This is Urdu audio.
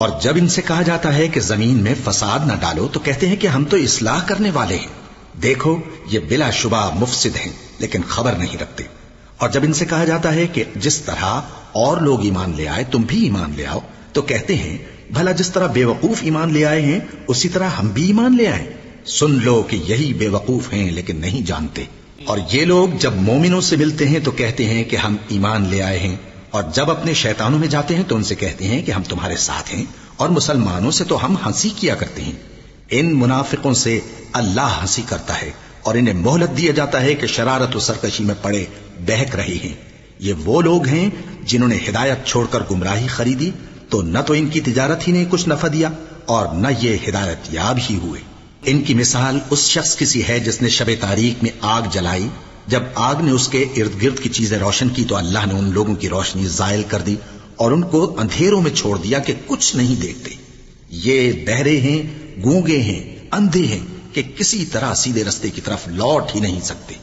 اور جب ان سے کہا جاتا ہے کہ زمین میں فساد نہ ڈالو تو کہتے ہیں کہ ہم تو اصلاح کرنے والے ہیں، دیکھو یہ بلا شبہ مفسد ہیں لیکن خبر نہیں رکھتے۔ اور جب ان سے کہا جاتا ہے کہ جس طرح اور لوگ ایمان لے آئے تم بھی ایمان لے آؤ تو کہتے ہیں بھلا جس طرح بے وقوف ایمان لے آئے ہیں اسی طرح ہم بھی ایمان لے آئیں۔ سن لو کہ یہی بے وقوف ہیں لیکن نہیں جانتے۔ اور یہ لوگ جب مومنوں سے ملتے ہیں تو کہتے ہیں کہ ہم ایمان لے آئے ہیں، اور جب اپنے شیطانوں میں جاتے ہیں تو ان سے کہتے ہیں کہ ہم تمہارے ساتھ ہیں، اور مسلمانوں سے تو ہم ہنسی کیا کرتے ہیں۔ ان منافقوں سے اللہ ہنسی کرتا ہے اور انہیں مہلت دیا جاتا ہے کہ شرارت و سرکشی میں پڑے بہک رہے ہیں۔ یہ وہ لوگ ہیں جنہوں نے ہدایت چھوڑ کر گمراہی خریدی، تو نہ تو ان کی تجارت ہی نے کچھ نفع دیا اور نہ یہ ہدایت یاب ہی ہوئے۔ ان کی مثال اس شخص کی سی ہے جس نے شب تاریک میں آگ جلائی، جب آگ نے اس کے ارد گرد کی چیزیں روشن کی تو اللہ نے ان لوگوں کی روشنی زائل کر دی اور ان کو اندھیروں میں چھوڑ دیا کہ کچھ نہیں دیکھتے۔ یہ بہرے ہیں، گونگے ہیں، اندھے ہیں کہ کسی طرح سیدھے رستے کی طرف لوٹ ہی نہیں سکتے۔